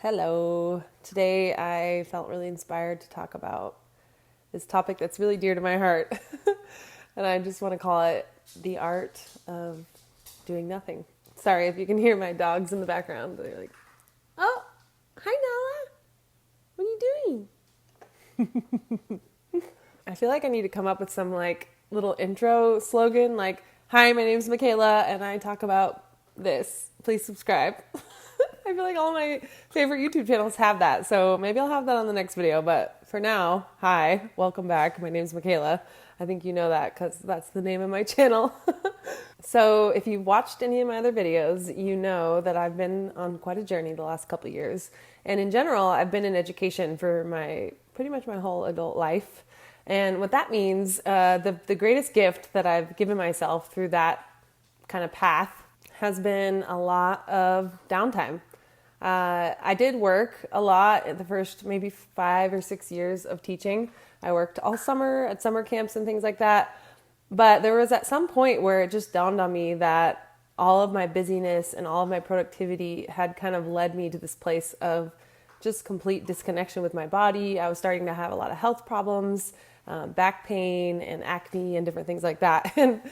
Hello. Today I felt really inspired to talk about this topic that's really dear to my heart. And I just want to call it the art of doing nothing. Sorry if you can hear my dogs in the background. They're like, "Oh, hi Nala. What are you doing?" I feel like I need to come up with some little intro slogan like, "Hi, my name's Micheala and I talk about this. Please subscribe." I feel like all my favorite YouTube channels have that, so maybe I'll have that on the next video. But for now, hi, welcome back. My name's Micheala. I think you know that because that's the name of my channel. So if you've watched any of my other videos, you know that I've been on quite a journey the last couple of years. And in general, I've been in education for pretty much my whole adult life. And what that means, the greatest gift that I've given myself through that kind of path has been a lot of downtime. I did work a lot at the first maybe 5 or 6 years of teaching. I worked all summer at summer camps and things like that. But there was at some point where it just dawned on me that all of my busyness and all of my productivity had kind of led me to this place of just complete disconnection with my body. I was starting to have a lot of health problems, back pain and acne and different things like that. And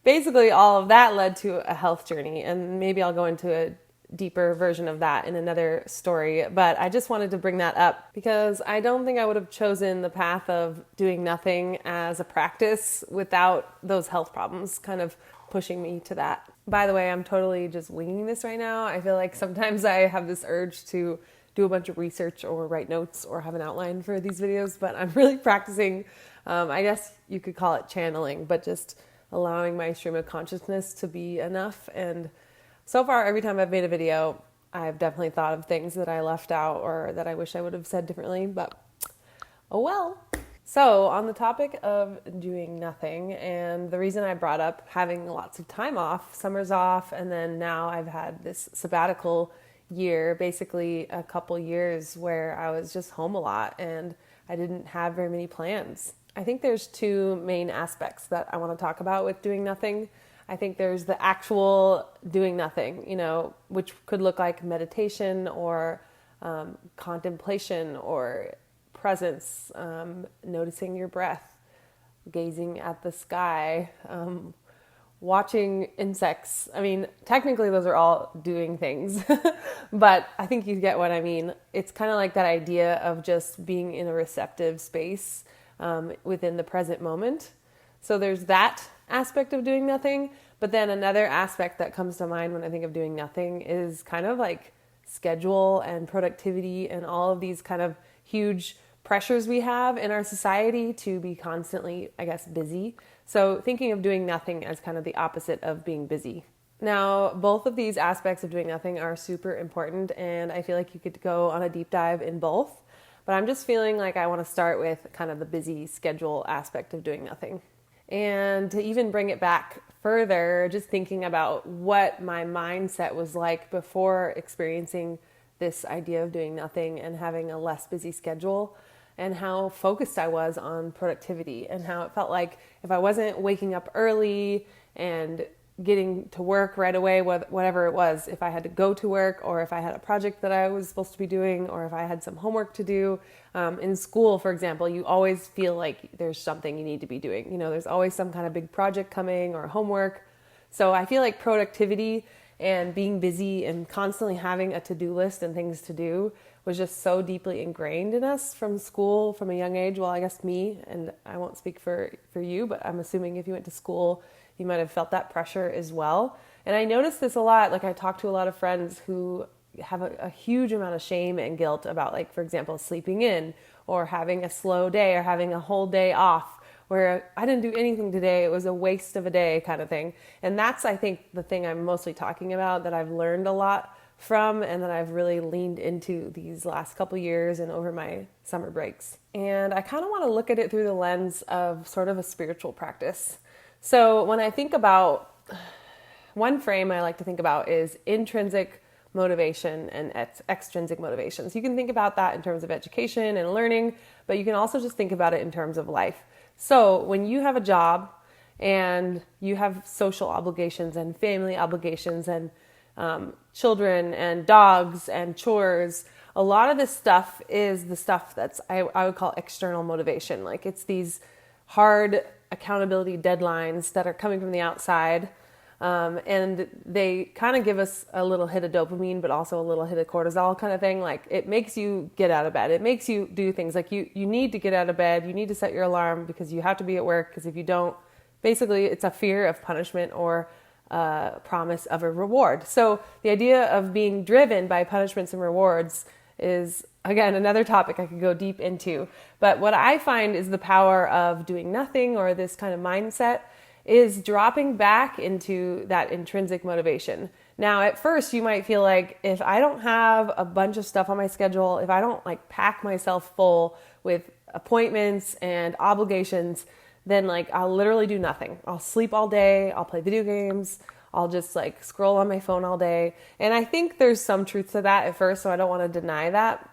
basically all of that led to a health journey. And maybe I'll go into a deeper version of that in another story, but I just wanted to bring that up because I don't think I would have chosen the path of doing nothing as a practice without those health problems kind of pushing me to that. By the way, I'm totally just winging this right now. I feel like sometimes I have this urge to do a bunch of research or write notes or have an outline for these videos, but I'm really practicing, I guess you could call it channeling, but just allowing my stream of consciousness to be enough. And so far, every time I've made a video, I've definitely thought of things that I left out or that I wish I would have said differently, but oh well. So on the topic of doing nothing, and the reason I brought up having lots of time off, summers off, and then now I've had this sabbatical year, basically a couple years where I was just home a lot and I didn't have very many plans. I think there's two main aspects that I want to talk about with doing nothing. I think there's the actual doing nothing, which could look like meditation or contemplation or presence, noticing your breath, gazing at the sky, watching insects. I mean, technically those are all doing things, but I think you get what I mean. It's kind of like that idea of just being in a receptive space within the present moment. So there's that aspect of doing nothing, but then another aspect that comes to mind when I think of doing nothing is kind of like schedule and productivity and all of these kind of huge pressures we have in our society to be constantly, I guess, busy. So thinking of doing nothing as kind of the opposite of being busy. Now, both of these aspects of doing nothing are super important, and I feel like you could go on a deep dive in both, but I'm just feeling like I want to start with kind of the busy schedule aspect of doing nothing. And to even bring it back further, just thinking about what my mindset was like before experiencing this idea of doing nothing and having a less busy schedule, and how focused I was on productivity, and how it felt like if I wasn't waking up early and getting to work right away, whatever it was, if I had to go to work or if I had a project that I was supposed to be doing or if I had some homework to do. In school, for example, you always feel like there's something you need to be doing. There's always some kind of big project coming or homework. So I feel like productivity and being busy and constantly having a to-do list and things to do was just so deeply ingrained in us from school from a young age. Well, I guess me, and I won't speak for you, but I'm assuming if you went to school, you might have felt that pressure as well. And I noticed this a lot. Like I talked to a lot of friends who have a huge amount of shame and guilt about, like, for example, sleeping in or having a slow day or having a whole day off where I didn't do anything today. It was a waste of a day kind of thing. And that's, I think, the thing I'm mostly talking about that I've learned a lot from and that I've really leaned into these last couple years and over my summer breaks. And I kind of want to look at it through the lens of sort of a spiritual practice. So when I think about, one frame I like to think about is intrinsic motivation and extrinsic motivation. So you can think about that in terms of education and learning, but you can also just think about it in terms of life. So when you have a job and you have social obligations and family obligations and children and dogs and chores, a lot of this stuff is the stuff that's, I would call external motivation. Like it's these hard accountability deadlines that are coming from the outside. And they kind of give us a little hit of dopamine, but also a little hit of cortisol kind of thing. Like it makes you get out of bed. It makes you do things like you need to get out of bed. You need to set your alarm because you have to be at work. Because if you don't, basically it's a fear of punishment or promise of a reward. So the idea of being driven by punishments and rewards is, again, another topic I could go deep into. But what I find is the power of doing nothing, or this kind of mindset, is dropping back into that intrinsic motivation. Now, at first you might feel like, if I don't have a bunch of stuff on my schedule, if I don't like pack myself full with appointments and obligations, then like I'll literally do nothing. I'll sleep all day, I'll play video games, I'll just like scroll on my phone all day. And I think there's some truth to that at first, so I don't want to deny that.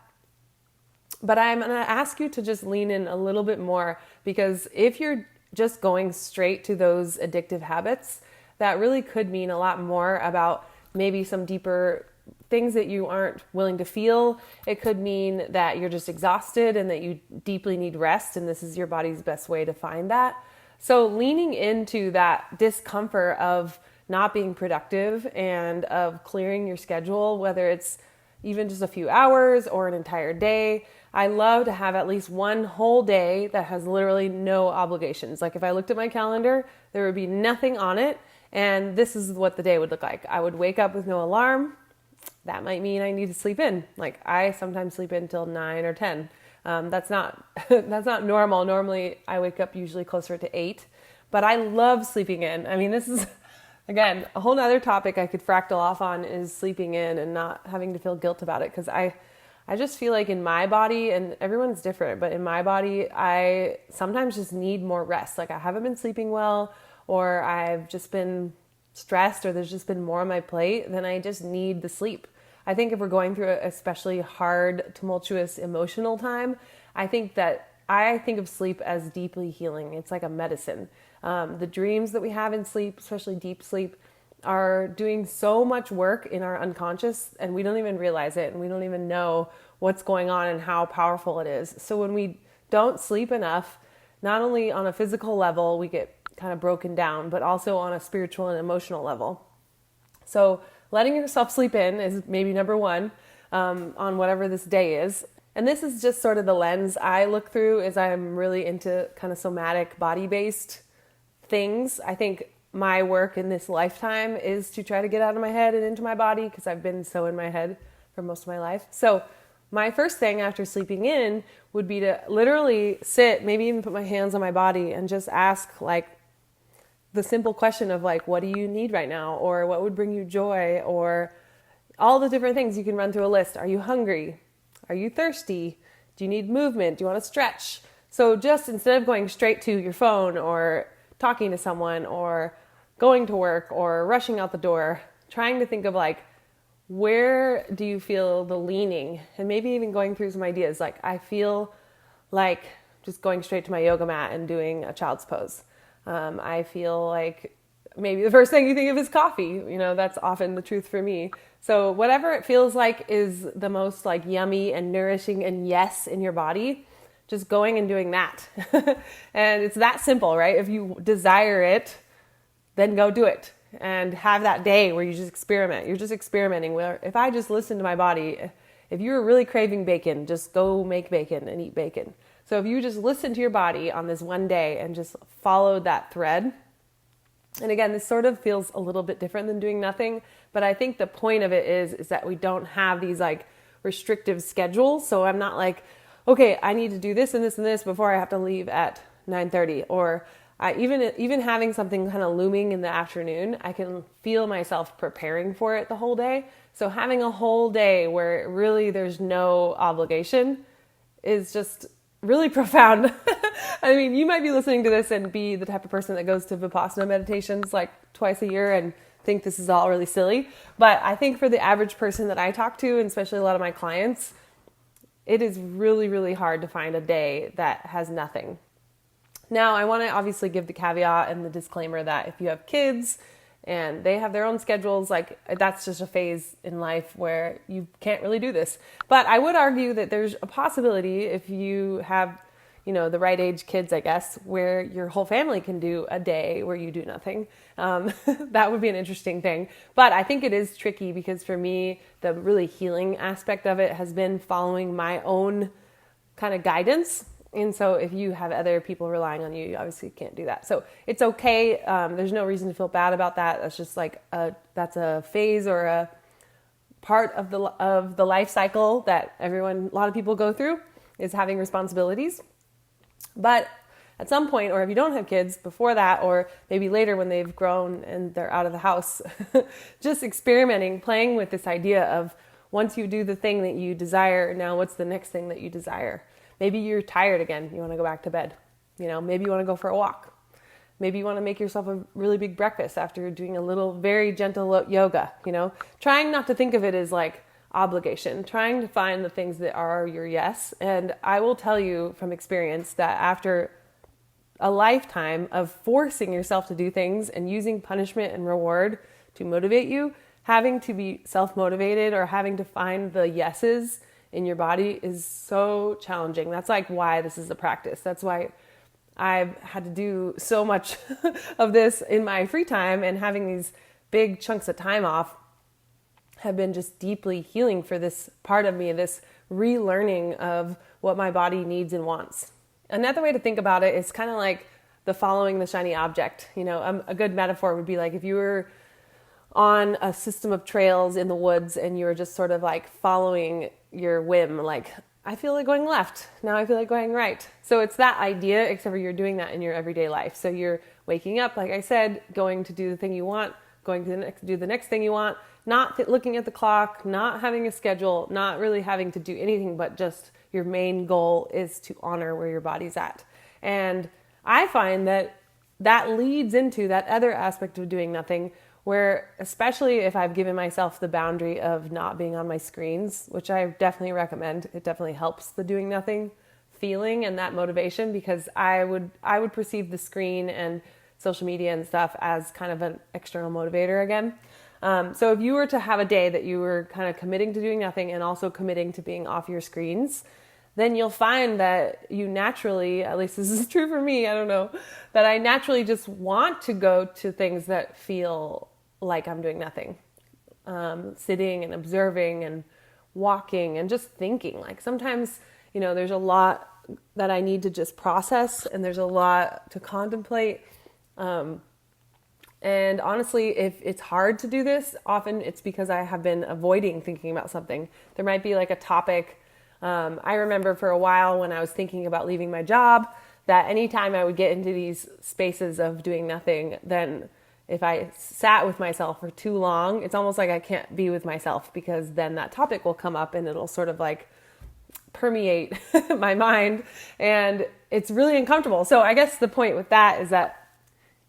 But I'm going to ask you to just lean in a little bit more, because if you're just going straight to those addictive habits, that really could mean a lot more about maybe some deeper things that you aren't willing to feel. It could mean that you're just exhausted and that you deeply need rest, and this is your body's best way to find that. So leaning into that discomfort of not being productive and of clearing your schedule, whether it's even just a few hours or an entire day. I love to have at least one whole day that has literally no obligations. Like if I looked at my calendar, there would be nothing on it, and this is what the day would look like. I would wake up with no alarm. That might mean I need to sleep in. Like I sometimes sleep in till 9 or 10. That's not that's not normal. Normally I wake up usually closer to 8, but I love sleeping in. I mean, this is, again, a whole nother topic I could fractal off on, is sleeping in and not having to feel guilt about it. Because I just feel like in my body, and everyone's different, but in my body, I sometimes just need more rest. Like I haven't been sleeping well, or I've just been stressed, or there's just been more on my plate, then I just need the sleep. I think if we're going through an especially hard, tumultuous emotional time, I think of sleep as deeply healing. It's like a medicine. The dreams that we have in sleep, especially deep sleep, are doing so much work in our unconscious, and we don't even realize it, and we don't even know what's going on and how powerful it is. So when we don't sleep enough, not only on a physical level we get kind of broken down, but also on a spiritual and emotional level. So letting yourself sleep in is maybe number one on whatever this day is. And this is just sort of the lens I look through, as I'm really into kind of somatic, body-based things. I think my work in this lifetime is to try to get out of my head and into my body, because I've been so in my head for most of my life. So my first thing after sleeping in would be to literally sit, maybe even put my hands on my body and just ask like the simple question of like, what do you need right now? Or what would bring you joy? Or all the different things. You can run through a list. Are you hungry? Are you thirsty? Do you need movement? Do you want to stretch? So just instead of going straight to your phone or talking to someone or going to work or rushing out the door, trying to think of like, where do you feel the leaning? And maybe even going through some ideas. Like I feel like just going straight to my yoga mat and doing a child's pose. I feel like maybe the first thing you think of is coffee. You know, that's often the truth for me. So whatever it feels like is the most like yummy and nourishing and yes in your body, just going and doing that. And it's that simple, right? If you desire it, then go do it and have that day where you just experiment. You're just experimenting. Where if I just listen to my body, if you're really craving bacon, just go make bacon and eat bacon. So if you just listen to your body on this one day and just follow that thread, and again, this sort of feels a little bit different than doing nothing, but I think the point of it is that we don't have these like restrictive schedules. So I'm not like, okay, I need to do this and this and this before I have to leave at 9:30, or even having something kind of looming in the afternoon, I can feel myself preparing for it the whole day. So having a whole day where really there's no obligation is just really profound. I mean, you might be listening to this and be the type of person that goes to Vipassana meditations like twice a year and think this is all really silly. But I think for the average person that I talk to, and especially a lot of my clients, it is really, really hard to find a day that has nothing. Now, I want to obviously give the caveat and the disclaimer that if you have kids, and they have their own schedules. Like, that's just a phase in life where you can't really do this. But I would argue that there's a possibility if you have, the right age kids, I guess, where your whole family can do a day where you do nothing. That would be an interesting thing. But I think it is tricky because for me, the really healing aspect of it has been following my own kind of guidance. And so if you have other people relying on you, you obviously can't do that. So it's okay. There's no reason to feel bad about that. That's just like that's a phase or a part of the life cycle that a lot of people go through, is having responsibilities. But at some point, or if you don't have kids before that, or maybe later when they've grown and they're out of the house, just experimenting, playing with this idea of, once you do the thing that you desire, now what's the next thing that you desire? Maybe you're tired again. You want to go back to bed. Maybe you want to go for a walk. Maybe you want to make yourself a really big breakfast after doing a little very gentle yoga, trying not to think of it as like obligation, trying to find the things that are your yes. And I will tell you from experience that after a lifetime of forcing yourself to do things and using punishment and reward to motivate you, having to be self-motivated or having to find the yeses in your body is so challenging. That's like why this is a practice. That's why I've had to do so much of this in my free time, and having these big chunks of time off have been just deeply healing for this part of me, this relearning of what my body needs and wants. Another way to think about it is kind of like the following the shiny object. A good metaphor would be like if you were on a system of trails in the woods and you were just sort of like following your whim, like, I feel like going left, now I feel like going right. So it's that idea, except for you're doing that in your everyday life. So you're waking up, like I said, going to do the thing you want, going to do the next thing you want, not looking at the clock, not having a schedule, not really having to do anything, but just your main goal is to honor where your body's at. And I find that leads into that other aspect of doing nothing, where especially if I've given myself the boundary of not being on my screens, which I definitely recommend, it definitely helps the doing nothing feeling and that motivation, because I would perceive the screen and social media and stuff as kind of an external motivator again. So if you were to have a day that you were kind of committing to doing nothing and also committing to being off your screens, then you'll find that you naturally, at least this is true for me, I don't know, that I naturally just want to go to things that feel like I'm doing nothing. Sitting and observing and walking and just thinking. Like sometimes, there's a lot that I need to just process, and there's a lot to contemplate. And honestly, if it's hard to do this, often it's because I have been avoiding thinking about something. There might be like a topic. I remember for a while when I was thinking about leaving my job, that anytime I would get into these spaces of doing nothing, then if I sat with myself for too long, it's almost like I can't be with myself, because then that topic will come up and it'll sort of like permeate my mind, and it's really uncomfortable. So I guess the point with that is that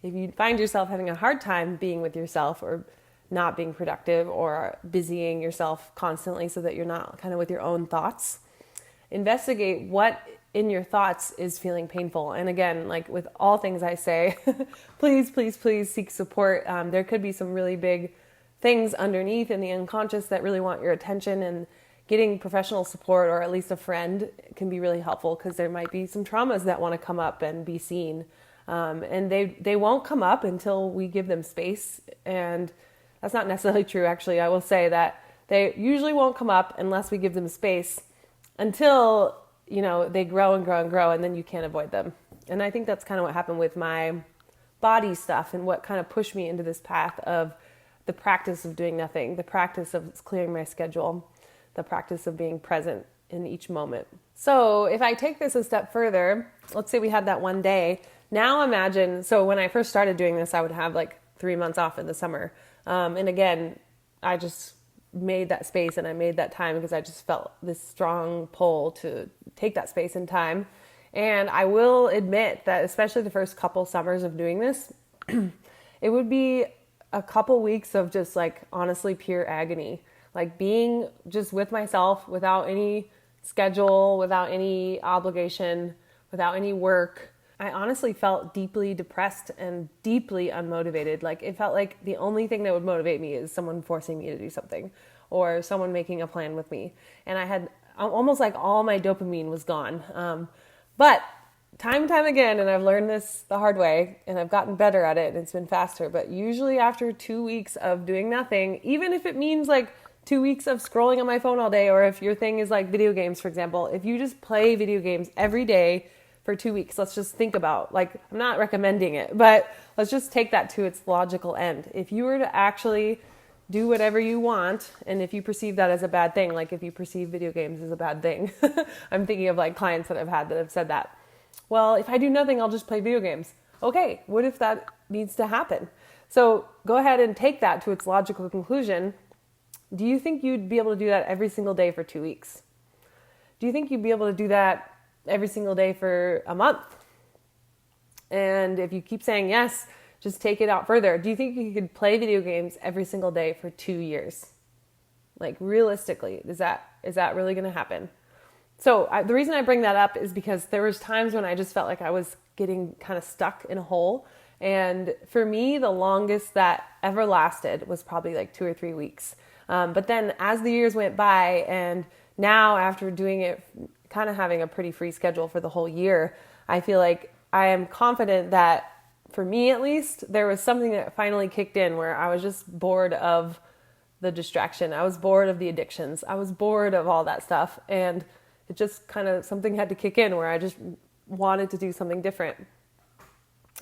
if you find yourself having a hard time being with yourself, or not being productive, or busying yourself constantly so that you're not kind of with your own thoughts, investigate what in your thoughts is feeling painful. And again, like with all things I say, please, please, please seek support. There could be some really big things underneath in the unconscious that really want your attention, and getting professional support, or at least a friend, can be really helpful, because there might be some traumas that want to come up and be seen. And they won't come up until we give them space. And that's not necessarily true, actually. I will say that they usually won't come up unless we give them space until, they grow and grow and grow, and then you can't avoid them. And I think that's kind of what happened with my body stuff, and what kind of pushed me into this path of the practice of doing nothing, the practice of clearing my schedule, the practice of being present in each moment. So if I take this a step further, let's say we had that one day. Now imagine, so when I first started doing this, I would have like 3 months off in the summer. And again, I just made that space and I made that time because I just felt this strong pull to take that space and time. And I will admit that especially the first couple summers of doing this, it would be a couple weeks of just like honestly pure agony, like being just with myself without any schedule, without any obligation, without any work, I honestly felt deeply depressed and deeply unmotivated. Like it felt like the only thing that would motivate me is someone forcing me to do something or someone making a plan with me. And I had almost like all my dopamine was gone. But time and time again, and I've learned this the hard way and I've gotten better at it and it's been faster, but usually after 2 weeks of doing nothing, even if it means like 2 weeks of scrolling on my phone all day, or if your thing is like video games, for example, if you just play video games every day for 2 weeks, let's just think about, like, I'm not recommending it, but let's just take that to its logical end. If you were to actually do whatever you want, and if you perceive that as a bad thing, like if you perceive video games as a bad thing, I'm thinking of like clients that I've had that have said that. Well, if I do nothing, I'll just play video games. Okay, what if that needs to happen? So go ahead and take that to its logical conclusion. Do you think you'd be able to do that every single day for 2 weeks? Do you think you'd be able to do that every single day for a month? And if you keep saying yes, just take it out further. Do you think you could play video games every single day for 2 years? Like realistically, is that really going to happen? So the reason I bring that up is because there was times when I just felt like I was getting kind of stuck in a hole. And for me, the longest that ever lasted was probably like 2 or 3 weeks. But then as the years went by, and now after doing it, kind of having a pretty free schedule for the whole year, I feel like I am confident that, for me at least, there was something that finally kicked in where I was just bored of the distraction. I was bored of the addictions. I was bored of all that stuff. And it just kind of, something had to kick in where I just wanted to do something different.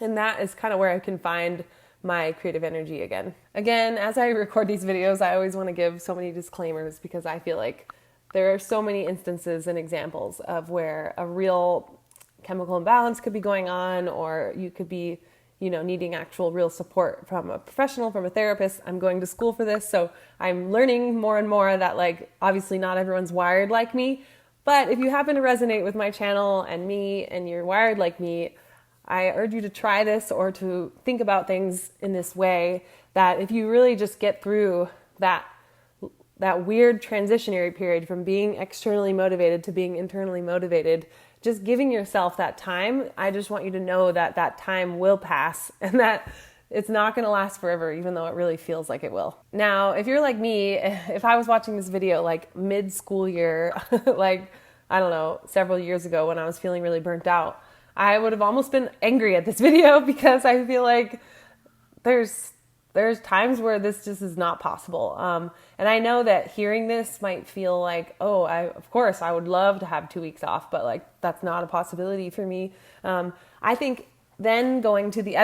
And that is kind of where I can find my creative energy again. Again, as I record these videos, I always want to give so many disclaimers because I feel like there are so many instances and examples of where a real chemical imbalance could be going on, or you could be, needing actual real support from a professional, from a therapist. I'm going to school for this, so I'm learning more and more that, like, obviously not everyone's wired like me, but if you happen to resonate with my channel and me and you're wired like me, I urge you to try this or to think about things in this way, that if you really just get through that weird transitionary period from being externally motivated to being internally motivated, just giving yourself that time, I just want you to know that that time will pass and that it's not going to last forever, even though it really feels like it will. Now, if you're like me, if I was watching this video like mid-school year, like, I don't know, several years ago when I was feeling really burnt out, I would have almost been angry at this video because I feel like there's times where this just is not possible. And I know that hearing this might feel like, oh, of course, I would love to have 2 weeks off, but like, that's not a possibility for me. I think then going to the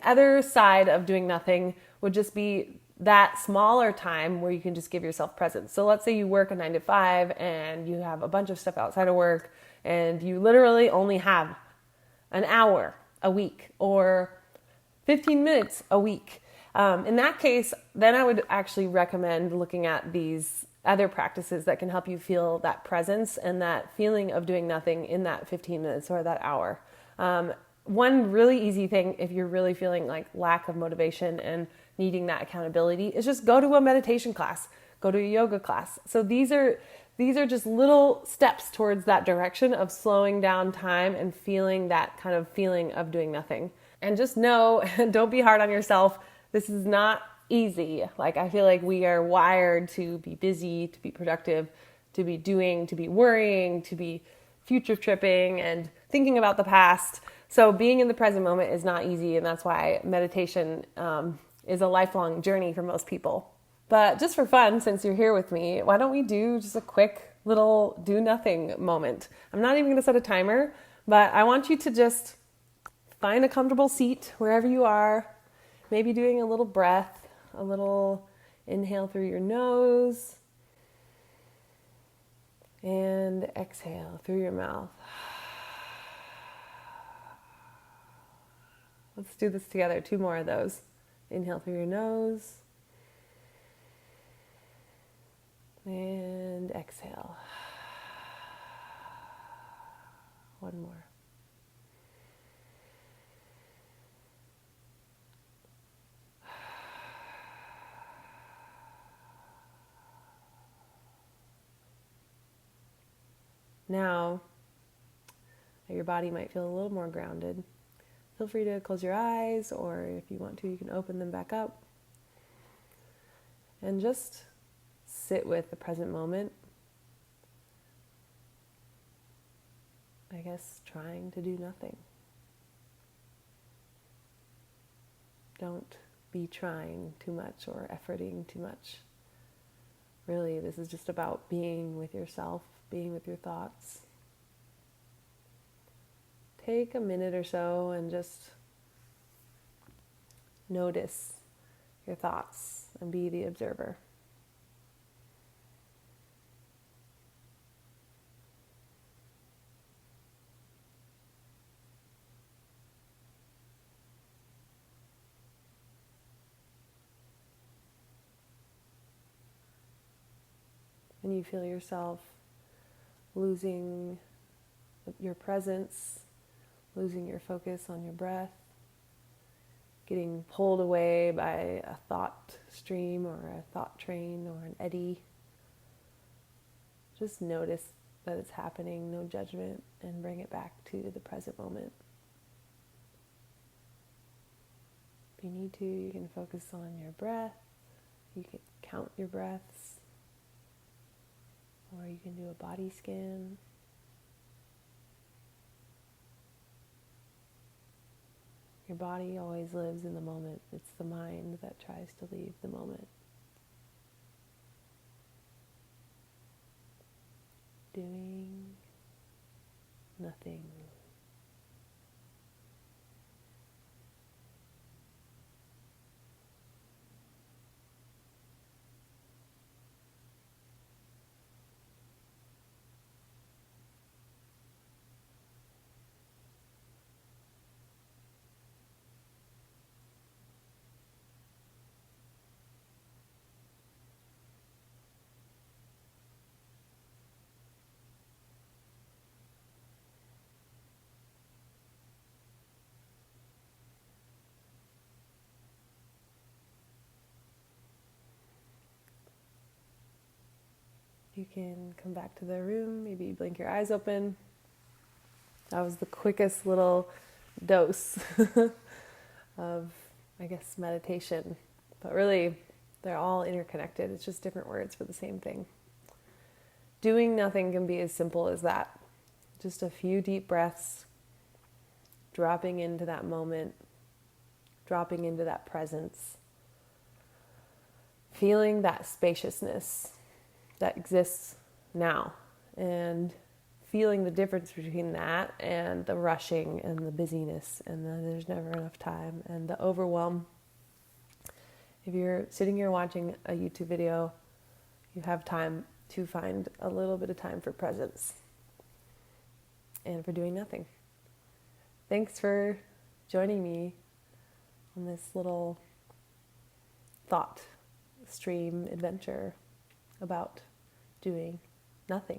other side of doing nothing would just be that smaller time where you can just give yourself presence. So let's say you work a 9 to 5 and you have a bunch of stuff outside of work and you literally only have an hour a week or 15 minutes a week. In that case, then I would actually recommend looking at these other practices that can help you feel that presence and that feeling of doing nothing in that 15 minutes or that hour. One really easy thing, if you're really feeling like lack of motivation and needing that accountability, is just go to a meditation class, go to a yoga class. So these are just little steps towards that direction of slowing down time and feeling that kind of feeling of doing nothing. And just know, don't be hard on yourself. This is not easy. Like, I feel like we are wired to be busy, to be productive, to be doing, to be worrying, to be future tripping and thinking about the past. So being in the present moment is not easy. And that's why meditation is a lifelong journey for most people. But just for fun, since you're here with me, why don't we do just a quick little do nothing moment? I'm not even going to set a timer, but I want you to just find a comfortable seat wherever you are. Maybe doing a little breath, a little inhale through your nose and exhale through your mouth. Let's do this together. 2 more of those. Inhale through your nose and exhale. 1 more. Now, Your body might feel a little more grounded. Feel free to close your eyes, or if you want to, you can open them back up. And just sit with the present moment. I guess trying to do nothing. Don't be trying too much or efforting too much. Really, this is just about being with yourself, being with your thoughts. Take a minute or so and just notice your thoughts and be the observer. And you feel yourself losing your presence, losing your focus on your breath, getting pulled away by a thought stream or a thought train or an eddy. Just notice that it's happening, no judgment, and bring it back to the present moment. If you need to, you can focus on your breath. You can count your breaths. Or you can do a body scan. Your body always lives in the moment. It's the mind that tries to leave the moment. Doing nothing. You can come back to the room, maybe blink your eyes open. That was the quickest little dose of, I guess, meditation. But really, they're all interconnected. It's just different words for the same thing. Doing nothing can be as simple as that. Just a few deep breaths, dropping into that moment, dropping into that presence, feeling that spaciousness that exists now, and feeling the difference between that and the rushing and the busyness and the there's never enough time and the overwhelm. If you're sitting here watching a YouTube video, you have time to find a little bit of time for presence and for doing nothing. Thanks for joining me on this little thought stream adventure about doing nothing.